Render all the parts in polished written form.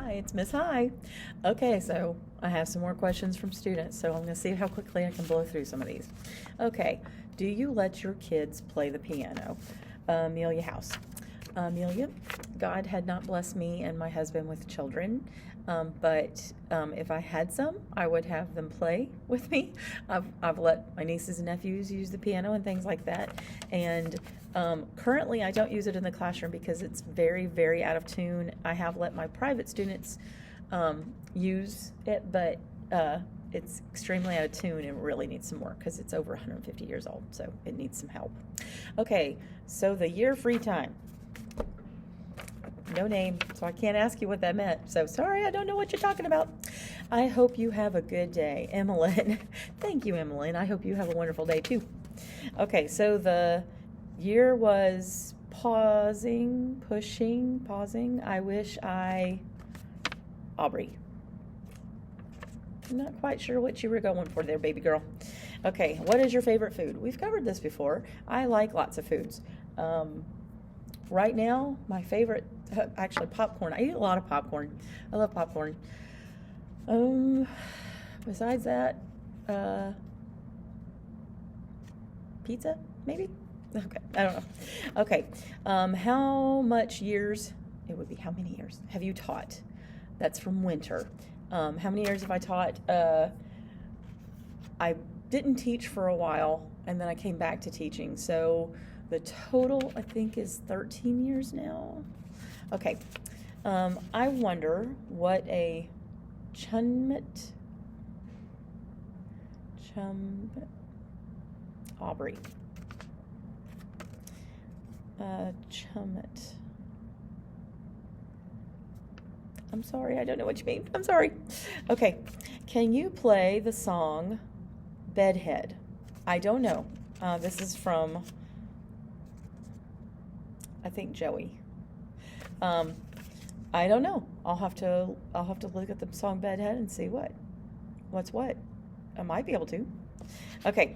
Hi, it's Miss Hi. Okay, so I have some more questions from students, so I'm going to see how quickly I can blow through some of these. Okay, do you let your kids play the piano? Amelia House. Amelia, God had not blessed me and my husband with children, but if I had some, I would have them play with me. I've let my nieces and nephews use the piano and things like that, and currently I don't use it in the classroom because it's very, very out of tune. I have let my private students use it, but it's extremely out of tune and really needs some work because it's over 150 years old, so it needs some help. Okay, so the year free time. No name, so I can't ask you what that meant. So sorry, I don't know what you're talking about. I hope you have a good day. Emmeline. Thank you, Emmeline. I hope you have a wonderful day too. Okay, so the year was pausing. I wish Aubrey. I'm not quite sure what you were going for there, baby girl. Okay, what is your favorite food? We've covered this before. I like lots of foods. Right now, my favorite, actually popcorn. I eat a lot of popcorn. I love popcorn. Besides that, pizza, maybe? Okay, I don't know. Okay, how much years, it would be how many years, have you taught? That's from Winter. How many years have I taught? I didn't teach for a while, and then I came back to teaching, so the total, I think, is 13 years now. Okay. I wonder what a Aubrey. Chummet. I'm sorry, I don't know what you mean. I'm sorry. Okay. Can you play the song Bedhead? I don't know. This is from, I think, Joey. I don't know. I'll have to look at the song Bedhead and see what's what. I might be able to. Okay,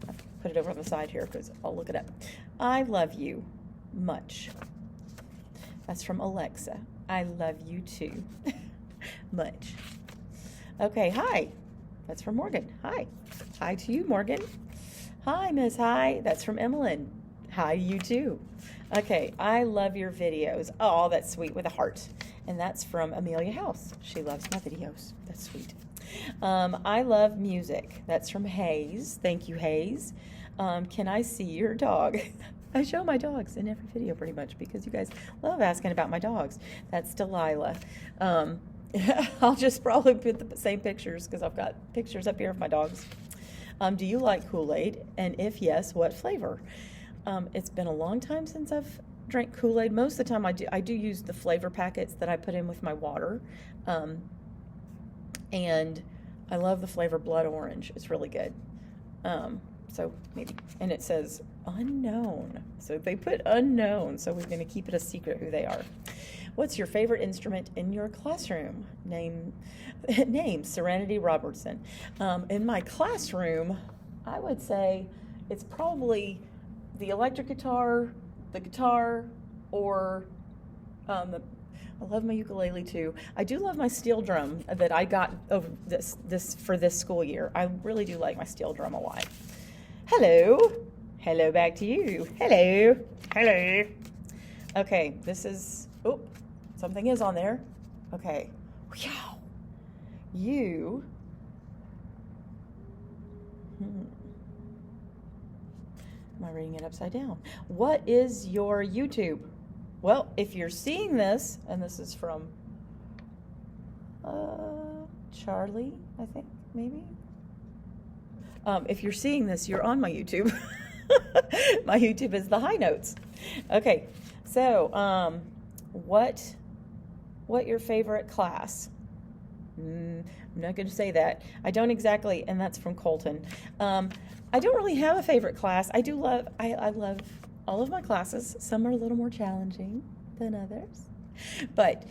I'll put it over on the side here because I'll look it up. I love you much. That's from Alexa. I love you too. Much. Okay, hi. That's from Morgan. Hi. Hi to you, Morgan. Hi, Miss Hi. That's from Emmeline. Hi to you too. Okay, I love your videos. Oh, that's sweet, with a heart. And that's from Amelia House. She loves my videos. That's sweet. I love music. That's from Hayes. Thank you, Hayes. Can I see your dog? I show my dogs in every video pretty much because you guys love asking about my dogs. That's Delilah. I'll just probably put the same pictures because I've got pictures up here of my dogs. Do you like Kool-Aid? And if yes, what flavor? It's been a long time since I've drank Kool-Aid. Most of the time I do use the flavor packets that I put in with my water. And I love the flavor blood orange. It's really good. So maybe, and it says unknown. So they put unknown, so we're going to keep it a secret who they are. What's your favorite instrument in your classroom? Name Serenity Robertson. In my classroom, I would say it's probably the electric guitar, the guitar, or I love my ukulele too. I do love my steel drum that I got over this for this school year. I really do like my steel drum a lot. Hello. Hello back to you. Hello. Hello. Okay, this is, oh, something is on there. Okay. Wow. You. Am I reading it upside down? What is your YouTube? Well, if you're seeing this, and this is from Charlie, I think, maybe. If you're seeing this, you're on my YouTube. My YouTube is the High Notes. Okay, so what your favorite class? I'm not going to say that. I don't exactly, and that's from Colton. I don't really have a favorite class. I love all of my classes. Some are a little more challenging than others. But,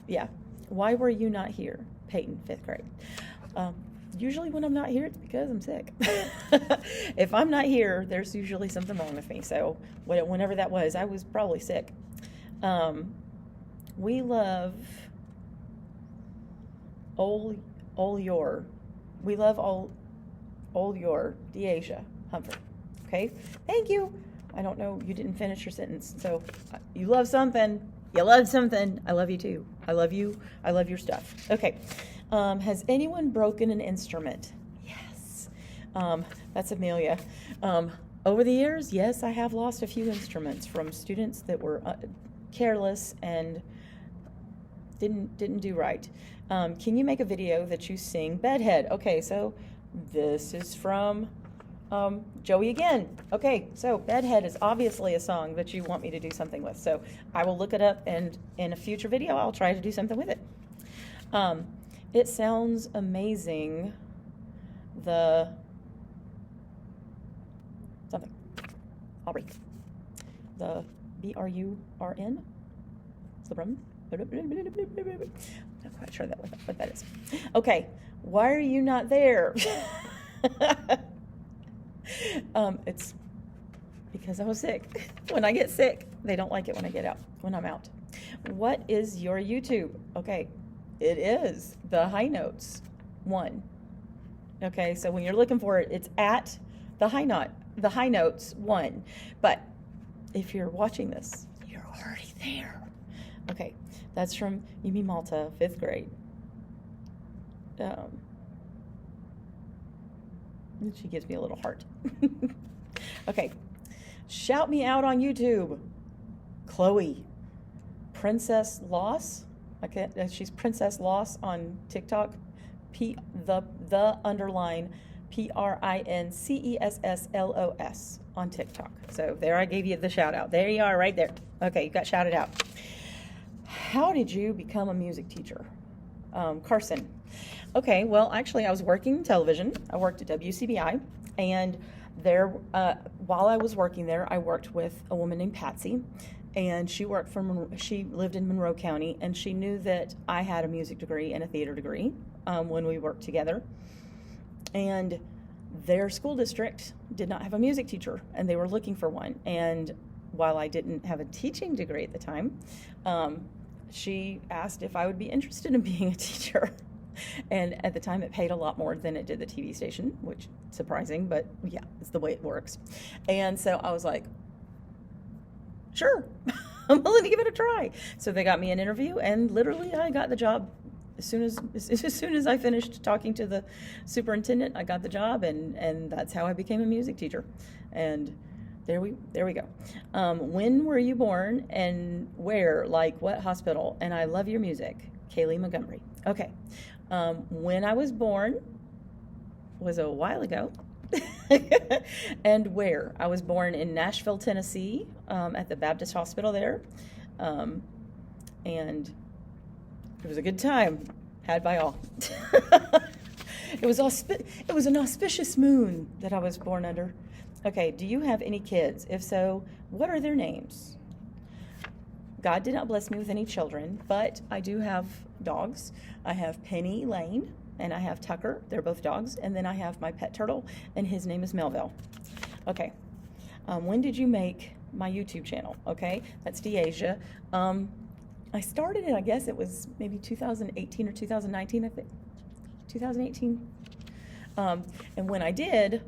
yeah. Why were you not here? Peyton, 5th grade. Usually when I'm not here, it's because I'm sick. If I'm not here, there's usually something wrong with me. So whenever that was, I was probably sick. We love Ol your. We love Ol your, Deasia Humphrey. Okay, thank you. I don't know, you didn't finish your sentence. So you love something. You love something. I love you too. I love you. I love your stuff. Okay. Has anyone broken an instrument? Yes. That's Amelia. Over the years, yes, I have lost a few instruments from students that were careless and didn't do right. Can you make a video that you sing Bedhead? Okay, so this is from Joey again. Okay, so Bedhead is obviously a song that you want me to do something with. So I will look it up, and in a future video, I'll try to do something with it. It sounds amazing. Something. I'll read. The BRURN. It's the Brun. Not quite sure what that is. Okay, why are you not there? It's because I was sick. When I get sick, they don't like it when I'm out. What is your YouTube? Okay, it is the High Notes 1. Okay, so when you're looking for it, it's at the High Notes 1. But if you're watching this, you're already there. Okay, that's from Yumi Malta, 5th grade. She gives me a little heart. Okay, shout me out on YouTube. Chloe, Princess Loss. Okay, she's Princess Loss on TikTok. _PRINCESSLOS on TikTok. So there, I gave you the shout out. There you are, right there. Okay, you got shouted out. How did you become a music teacher? Carson. Okay, well, actually, I was working in television. I worked at WCBI, and there, while I was working there, I worked with a woman named Patsy, and she lived in Monroe County, and she knew that I had a music degree and a theater degree when we worked together. And their school district did not have a music teacher, and they were looking for one. And while I didn't have a teaching degree at the time, she asked if I would be interested in being a teacher. And at the time, it paid a lot more than it did the TV station, which is surprising, but yeah, it's the way it works. And so I was like, sure, I'm willing to give it a try. So they got me an interview, and literally I got the job. As soon as I finished talking to the superintendent, I got the job, and that's how I became a music teacher. And there we go. When were you born and where? Like what hospital? And I love your music. Kaylee Montgomery. Okay. When I was born was a while ago. And where? I was born in Nashville, Tennessee, at the Baptist Hospital there. And it was a good time, had by all. It was an auspicious moon that I was born under. Okay, do you have any kids? If so, what are their names? God did not bless me with any children, but I do have dogs. I have Penny Lane, and I have Tucker. They're both dogs. And then I have my pet turtle, and his name is Melville. Okay, when did you make my YouTube channel? Okay, that's Deasia. I started it, I guess it was maybe 2018 or 2019, I think. 2018. And when I did,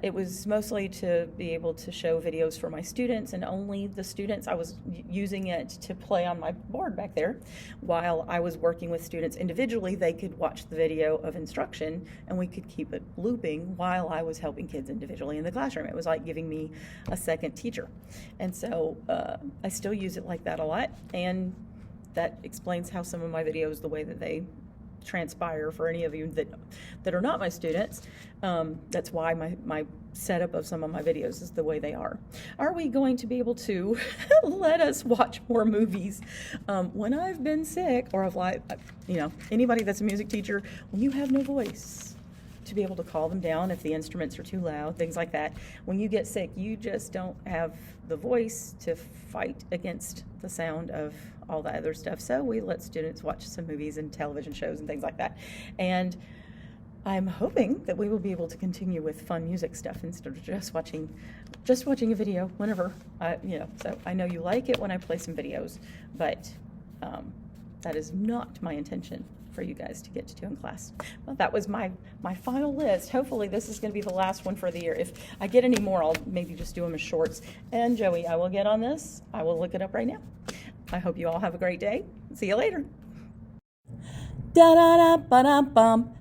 it was mostly to be able to show videos for my students, and only the students. I was using it to play on my board back there. While I was working with students individually, they could watch the video of instruction, and we could keep it looping while I was helping kids individually in the classroom. It was like giving me a second teacher. And so I still use it like that a lot, and that explains how some of my videos, the way that they transpire for any of you that are not my students. That's why my setup of some of my videos is the way they are. Are we going to be able to let us watch more movies? When I've been sick, or anybody that's a music teacher, when you have no voice to be able to call them down if the instruments are too loud, things like that. When you get sick, you just don't have the voice to fight against the sound of all the other stuff. So we let students watch some movies and television shows and things like that. And I'm hoping that we will be able to continue with fun music stuff instead of just watching a video whenever, so I know you like it when I play some videos, but that is not my intention for for you guys to get to do in class. Well, that was my final list. Hopefully this is going to be the last one for the year. If I get any more, I'll maybe just do them as shorts. And Joey, I will get on this. I will look it up right now. I hope you all have a great day. See you later. Da da da ba da bum.